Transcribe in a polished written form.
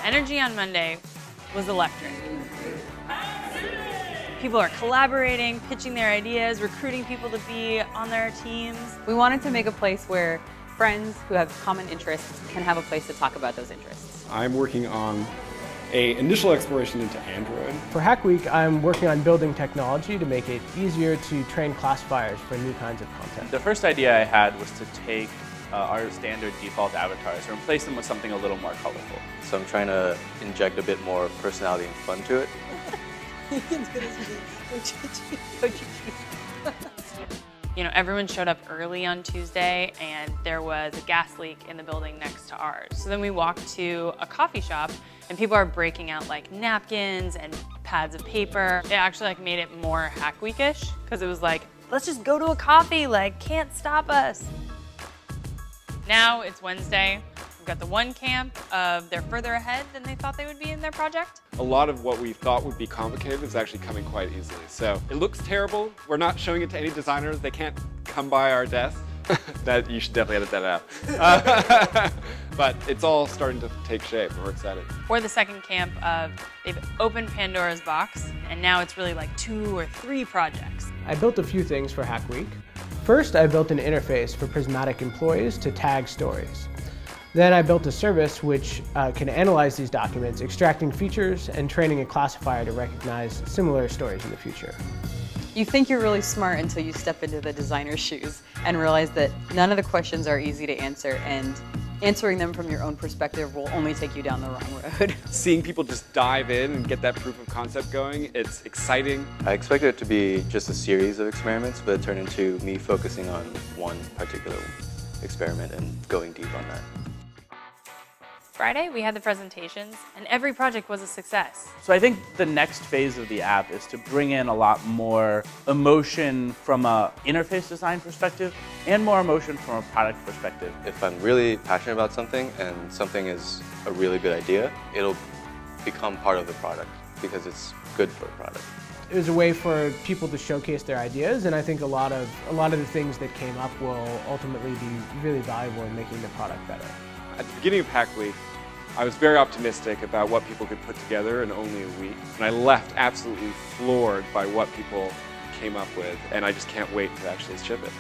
energy on Monday was electric. People are collaborating, pitching their ideas, recruiting people to be on their teams. We wanted to make a place where friends who have common interests can have a place to talk about those interests. I'm working on an initial exploration into Android. For Hack Week, I'm working on building technology to make it easier to train classifiers for new kinds of content. The first idea I had was to take our standard default avatars and replace them with something a little more colorful. So I'm trying to inject a bit more personality and fun to it. You know, everyone showed up early on Tuesday and there was a gas leak in the building next to ours. So then we walked to a coffee shop and people are breaking out like napkins and pads of paper. It actually like made it more Hack Week-ish because it was like, let's just go to a coffee, like can't stop us. Now it's Wednesday. We've got the one camp of they're further ahead than they thought they would be in their project. A lot of what we thought would be complicated is actually coming quite easily. So it looks terrible. We're not showing it to any designers. They can't come by our desk. That you should definitely edit that out. But it's all starting to take shape. We're excited. Or the second camp of they've opened Pandora's box and now it's really like 2 or 3 projects. I built a few things for Hack Week. First, I built an interface for Prismatic employees to tag stories. Then I built a service which can analyze these documents, extracting features and training a classifier to recognize similar stories in the future. You think you're really smart until you step into the designer's shoes and realize that none of the questions are easy to answer, and answering them from your own perspective will only take you down the wrong road. Seeing people just dive in and get that proof of concept going, it's exciting. I expected it to be just a series of experiments, but it turned into me focusing on one particular experiment and going deep on that. Friday, we had the presentations, and every project was a success. So I think the next phase of the app is to bring in a lot more emotion from an interface design perspective and more emotion from a product perspective. If I'm really passionate about something and something is a really good idea, it'll become part of the product because it's good for a product. It was a way for people to showcase their ideas, and I think a lot of the things that came up will ultimately be really valuable in making the product better. At the beginning of Hack Week, I was very optimistic about what people could put together in only a week. And I left absolutely floored by what people came up with, and I just can't wait to actually ship it.